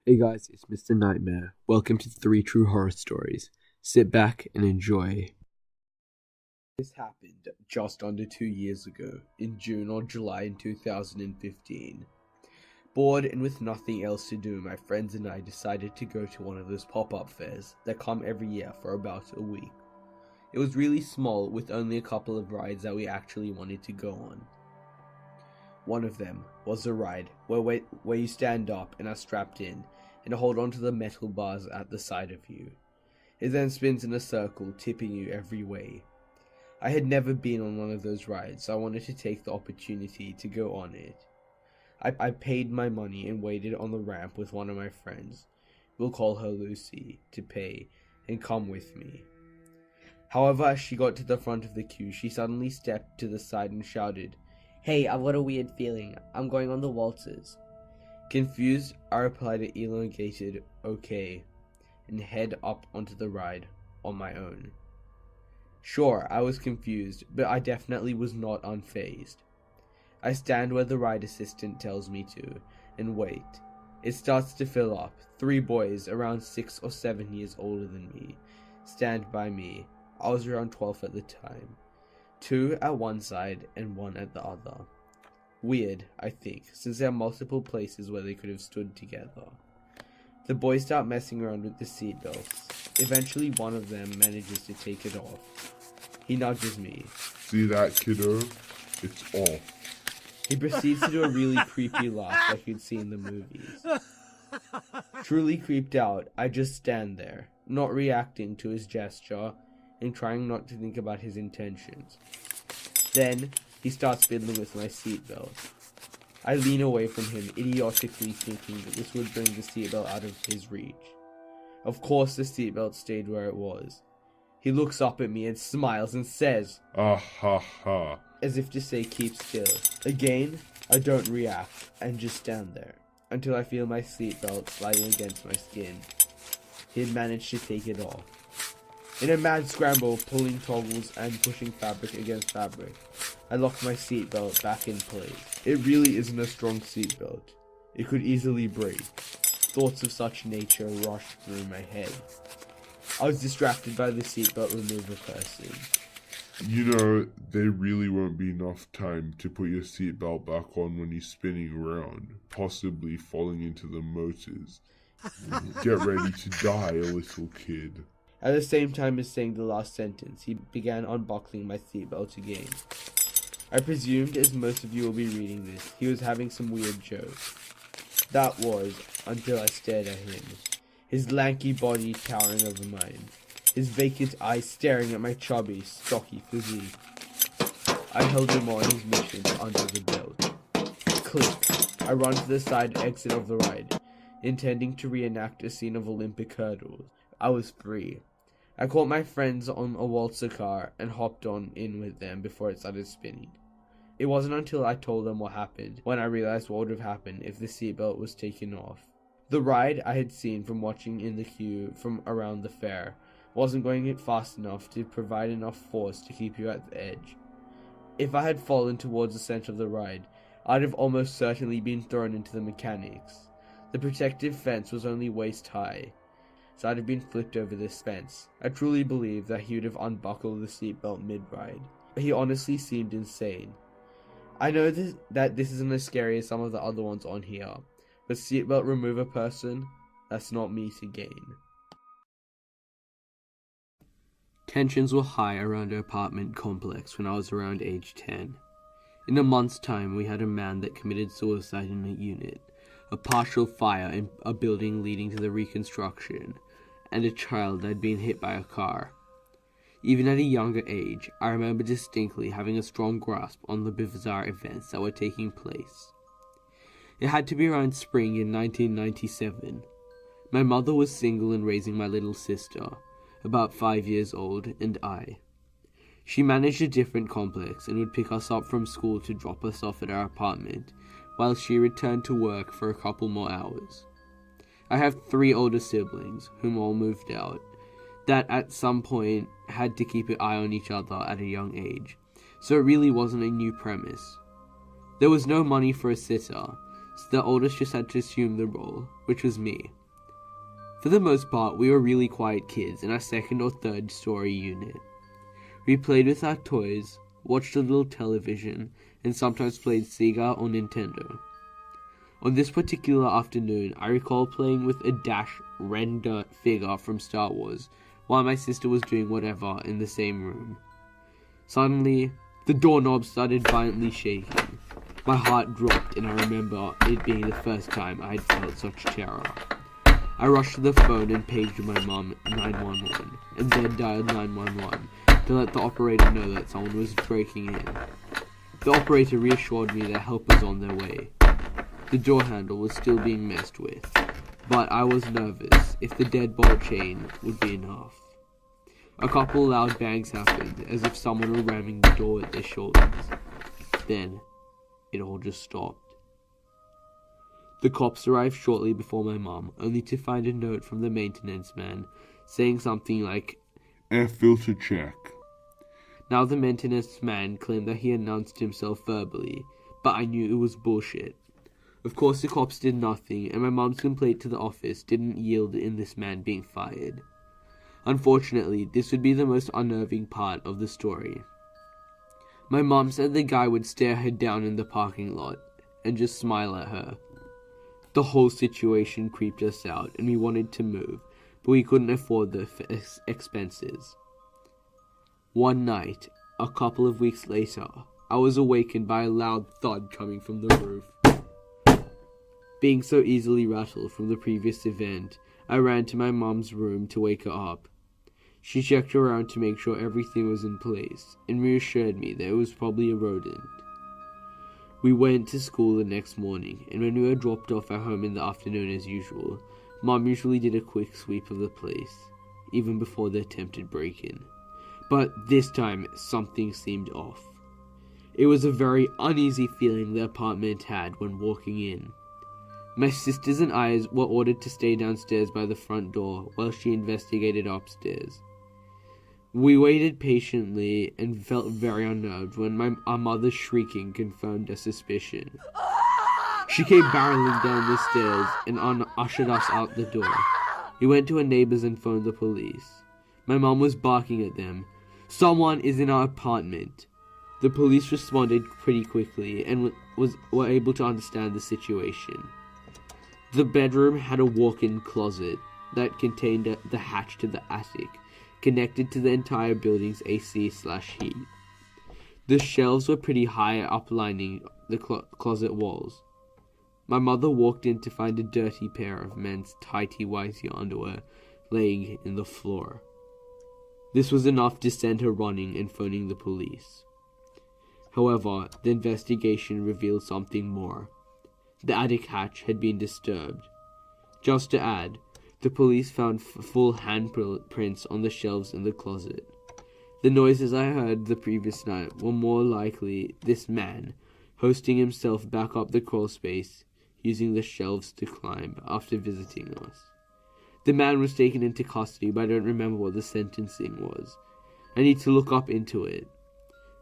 Hey guys, it's Mr. Nightmare. Welcome to 3 True Horror Stories. Sit back and enjoy. This happened just under 2 years ago, in June or July in 2015. Bored and with nothing else to do, my friends and I decided to go to one of those pop-up fairs that come every year for about a week. It was really small, with only a couple of rides that we actually wanted to go on. One of them was a ride where you stand up and are strapped in and hold onto the metal bars at the side of you. It then spins in a circle, tipping you every way. I had never been on one of those rides, so I wanted to take the opportunity to go on it. I paid my money and waited on the ramp with one of my friends, we'll call her Lucy, to pay and come with me. However, as she got to the front of the queue, she suddenly stepped to the side and shouted, "Hey, I've got a weird feeling. I'm going on the waltzes." Confused, I replied an elongated "okay" and head up onto the ride on my own. Sure, I was confused, but I definitely was not unfazed. I stand where the ride assistant tells me to, and wait. It starts to fill up. 3 boys, around 6 or 7 years older than me, stand by me. I was around 12 at the time. 2 at one side and 1 at the other. Weird, I think, since there are multiple places where they could have stood together. The boys start messing around with the seatbelts. Eventually one of them manages to take it off. He nudges me. "See that, kiddo? It's off." He proceeds to do a really creepy laugh like you'd see in the movies. Truly creeped out, I just stand there, not reacting to his gesture and trying not to think about his intentions. Then, he starts fiddling with my seatbelt. I lean away from him, idiotically thinking that this would bring the seatbelt out of his reach. Of course the seatbelt stayed where it was. He looks up at me and smiles and says, "Ah ha ha." as if to say keep still. Again, I don't react and just stand there, until I feel my seatbelt sliding against my skin. He had managed to take it off. In a mad scramble, pulling toggles and pushing fabric against fabric, I locked my seatbelt back in place. It really isn't a strong seatbelt. It could easily break. Thoughts of such nature rushed through my head. I was distracted by the seatbelt remover person. You know, there really won't be enough time to put your seatbelt back on when you're spinning around, possibly falling into the motors. Get ready to die, a little kid. At the same time as saying the last sentence, he began unbuckling my seatbelt again. I presumed, as most of you will be reading this, he was having some weird joke. That was, until I stared at him, his lanky body towering over mine, his vacant eyes staring at my chubby, stocky physique. I held him on his mission to undo the belt. Click! I run to the side exit of the ride, intending to reenact a scene of Olympic hurdles. I was free. I caught my friends on a waltzer car and hopped on in with them before it started spinning. It wasn't until I told them what happened when I realized what would have happened if the seatbelt was taken off. The ride I had seen from watching in the queue from around the fair wasn't going fast enough to provide enough force to keep you at the edge. If I had fallen towards the center of the ride, I'd have almost certainly been thrown into the mechanics. The protective fence was only waist high, so I'd have been flipped over this fence. I truly believe that he would have unbuckled the seatbelt mid-ride. He honestly seemed insane. I know that this isn't as scary as some of the other ones on here, but seatbelt remover person, that's not me to gain. Tensions were high around our apartment complex when I was around age 10. In a month's time, we had a man that committed suicide in a unit, a partial fire in a building leading to the reconstruction, and a child that had been hit by a car. Even at a younger age, I remember distinctly having a strong grasp on the bizarre events that were taking place. It had to be around spring in 1997. My mother was single and raising my little sister, about 5 years old, and I. She managed a different complex and would pick us up from school to drop us off at our apartment, while she returned to work for a couple more hours. I have 3 older siblings, whom all moved out, that at some point had to keep an eye on each other at a young age, so it really wasn't a new premise. There was no money for a sitter, so the oldest just had to assume the role. which was me. For the most part, we were really quiet kids in our second or third story unit. We played with our toys, watched a little television, and sometimes played Sega or Nintendo. On this particular afternoon, I recall playing with a Dash render figure from Star Wars, while my sister was doing whatever in the same room. Suddenly, the doorknob started violently shaking. My heart dropped, and I remember it being the first time I had felt such terror. I rushed to the phone and paged my mom 911, and then dialed 911 to let the operator know that someone was breaking in. The operator reassured me that help was on their way. The door handle was still being messed with, but I was nervous if the deadbolt chain would be enough. A couple loud bangs happened, as if someone were ramming the door with their shoulders. Then, it all just stopped. The cops arrived shortly before my mom, only to find a note from the maintenance man saying something like, "Air filter check." Now the maintenance man claimed that he announced himself verbally, but I knew it was bullshit. Of course the cops did nothing, and my mom's complaint to the office didn't yield in this man being fired. Unfortunately, this would be the most unnerving part of the story. My mom said the guy would stare her down in the parking lot and just smile at her. The whole situation creeped us out, and we wanted to move, but we couldn't afford the expenses. One night, a couple of weeks later, I was awakened by a loud thud coming from the roof. Being so easily rattled from the previous event, I ran to my mom's room to wake her up. She checked around to make sure everything was in place, and reassured me that it was probably a rodent. We went to school the next morning, and when we were dropped off at home in the afternoon as usual, Mom usually did a quick sweep of the place, even before the attempted break-in. But this time, something seemed off. It was a very uneasy feeling the apartment had when walking in. My sisters and I were ordered to stay downstairs by the front door while she investigated upstairs. We waited patiently and felt very unnerved when our mother's shrieking confirmed our suspicion. She came barreling down the stairs and ushered us out the door. We went to our neighbors and phoned the police. My mom was barking at them. "Someone is in our apartment." The police responded pretty quickly and were able to understand the situation. The bedroom had a walk-in closet that contained the hatch to the attic, connected to the entire building's AC/heat. The shelves were pretty high up lining the closet walls. My mother walked in to find a dirty pair of men's tighty-whitey underwear laying in the floor. This was enough to send her running and phoning the police. However, the investigation revealed something more. The attic hatch had been disturbed. Just to add, the police found full handprints on the shelves in the closet. The noises I heard the previous night were more likely this man, hosting himself back up the crawl space, using the shelves to climb after visiting us. The man was taken into custody, but I don't remember what the sentencing was. I need to look up into it.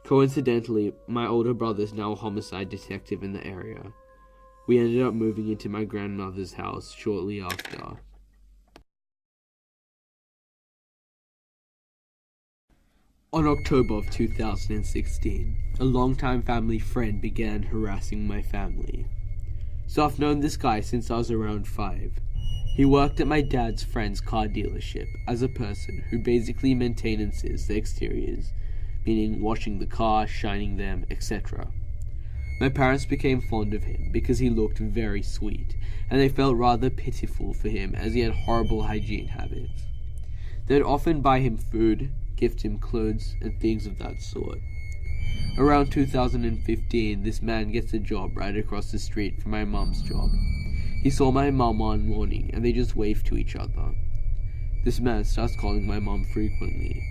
Coincidentally, my older brother is now a homicide detective in the area. We ended up moving into my grandmother's house shortly after. On October of 2016, a longtime family friend began harassing my family. So I've known this guy since I was around 5. He worked at my dad's friend's car dealership as a person who basically maintenances the exteriors, meaning washing the car, shining them, etc. My parents became fond of him because he looked very sweet, and they felt rather pitiful for him as he had horrible hygiene habits. They'd often buy him food, gift him clothes, and things of that sort. Around 2015, this man gets a job right across the street from my mom's job. He saw my mom one morning, and they just waved to each other. This man starts calling my mom frequently.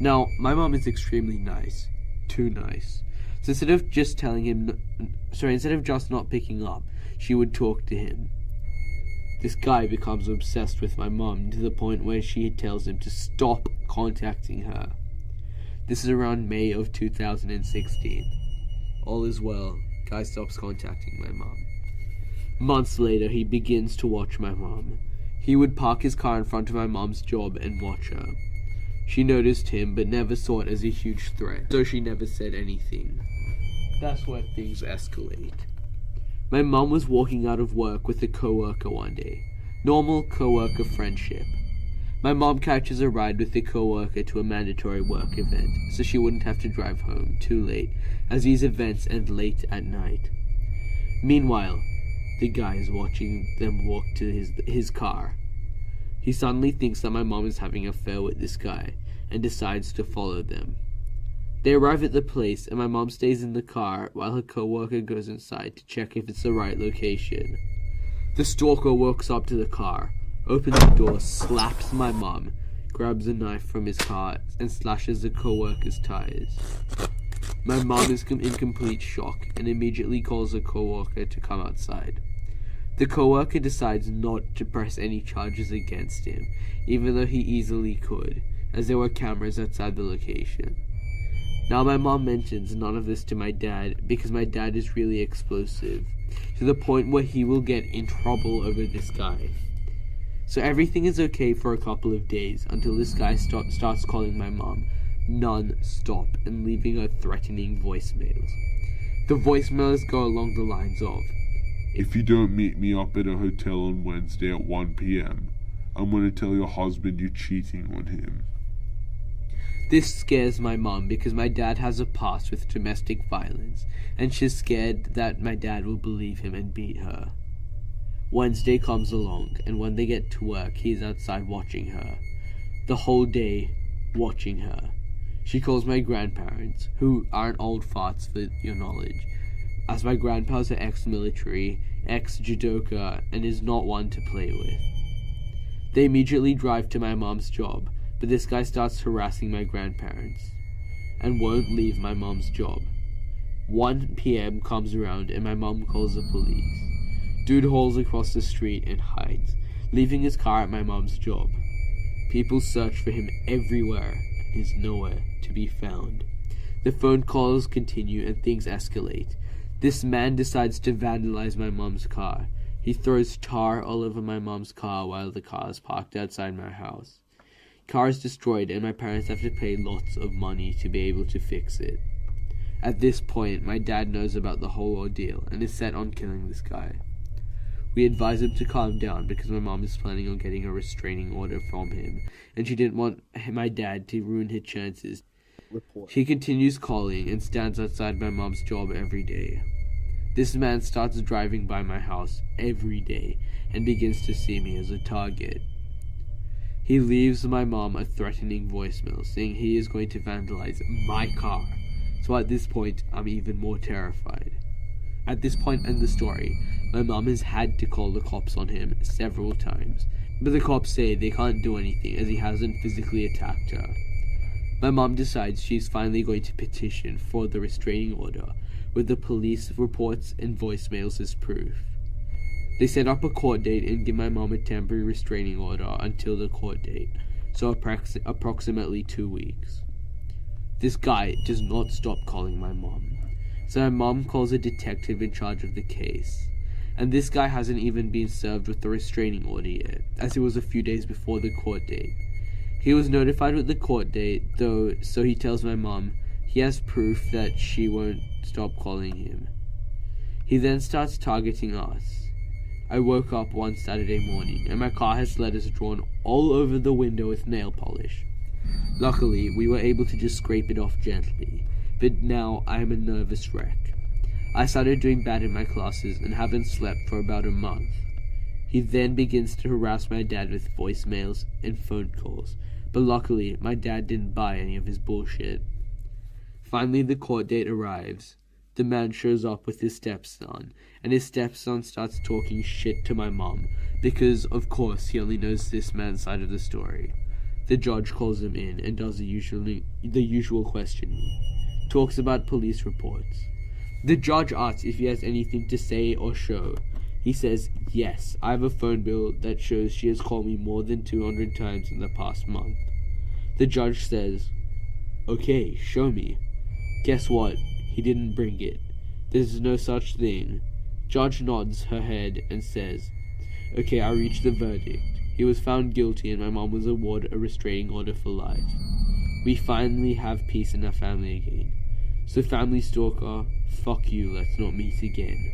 Now, my mom is extremely nice. Too nice. So instead of just not picking up, she would talk to him. This guy becomes obsessed with my mom to the point where she tells him to stop contacting her. This is around May of 2016. All is well. Guy stops contacting my mom. Months later, he begins to watch my mom. He would park his car in front of my mom's job and watch her. She noticed him, but never saw it as a huge threat, so she never said anything. That's where things escalate. My mom was walking out of work with a coworker one day. Normal coworker friendship. My mom catches a ride with the coworker to a mandatory work event, so she wouldn't have to drive home too late, as these events end late at night. Meanwhile, the guy is watching them walk to his car. He suddenly thinks that my mom is having an affair with this guy, and decides to follow them. They arrive at the place, and my mom stays in the car while her coworker goes inside to check if it's the right location. The stalker walks up to the car, opens the door, slaps my mom, grabs a knife from his car, and slashes the coworker's tires. My mom is in complete shock and immediately calls her coworker to come outside. The coworker decides not to press any charges against him, even though he easily could, as there were cameras outside the location. Now my mom mentions none of this to my dad because my dad is really explosive, to the point where he will get in trouble over this guy. So everything is okay for a couple of days until this guy starts calling my mom non-stop and leaving her threatening voicemails. The voicemails go along the lines of, "If you don't meet me up at a hotel on Wednesday at 1 p.m., I'm going to tell your husband you're cheating on him." This scares my mom because my dad has a past with domestic violence, and she's scared that my dad will believe him and beat her. Wednesday comes along, and when they get to work, he's outside watching her. The whole day, watching her. She calls my grandparents, who aren't old farts for your knowledge, as my grandpas are ex-military, ex-judoka, and is not one to play with. They immediately drive to my mom's job, but this guy starts harassing my grandparents, and won't leave my mom's job. 1 p.m. comes around, and my mom calls the police. Dude hauls across the street and hides, leaving his car at my mom's job. People search for him everywhere, and he's nowhere to be found. The phone calls continue and things escalate. This man decides to vandalize my mom's car. He throws tar all over my mom's car while the car is parked outside my house. Car is destroyed and my parents have to pay lots of money to be able to fix it. At this point, my dad knows about the whole ordeal and is set on killing this guy. We advise him to calm down because my mom is planning on getting a restraining order from him, and she didn't want my dad to ruin his chances. She continues calling and stands outside my mom's job every day. This man starts driving by my house every day and begins to see me as a target. He leaves my mom a threatening voicemail saying he is going to vandalize my car. So at this point, I'm even more terrified. At this point in the story, my mom has had to call the cops on him several times, but the cops say they can't do anything as he hasn't physically attacked her. My mom decides she's finally going to petition for the restraining order, with the police reports and voicemails as proof. They set up a court date and give my mom a temporary restraining order until the court date, so approximately 2 weeks. This guy does not stop calling my mom, so my mom calls a detective in charge of the case. And this guy hasn't even been served with the restraining order yet, as it was a few days before the court date. He was notified with the court date, though, so he tells my mom he has proof that she won't stop calling him. He then starts targeting us. I woke up one Saturday morning, and my car has letters drawn all over the window with nail polish. Luckily, we were able to just scrape it off gently, but now I am a nervous wreck. I started doing bad in my classes and haven't slept for about a month. He then begins to harass my dad with voicemails and phone calls, but luckily my dad didn't buy any of his bullshit. Finally, the court date arrives. The man shows up with his stepson, and his stepson starts talking shit to my mom, because of course he only knows this man's side of the story. The judge calls him in and does the usual questioning. Talks about police reports. The judge asks if he has anything to say or show. He says, yes, I have a phone bill that shows she has called me more than 200 times in the past month. The judge says, okay, show me. Guess what? He didn't bring it. There's no such thing. Judge nods her head and says, "Okay, I reached the verdict. He was found guilty and my mom was awarded a restraining order for life. We finally have peace in our family again. So family stalker, fuck you, let's not meet again."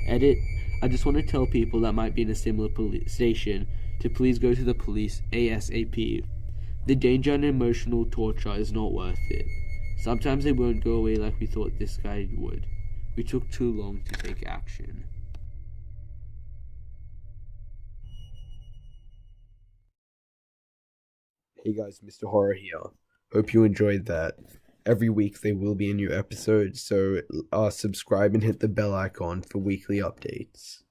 Edit, I just want to tell people that might be in a similar police station to please go to the police ASAP. The danger and emotional torture is not worth it. Sometimes they won't go away like we thought this guy would. We took too long to take action. Hey guys, Mr. Horror here. Hope you enjoyed that. Every week there will be a new episode, so subscribe and hit the bell icon for weekly updates.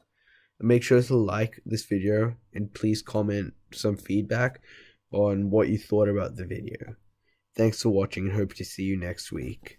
And make sure to like this video and please comment some feedback on what you thought about the video. Thanks for watching and hope to see you next week.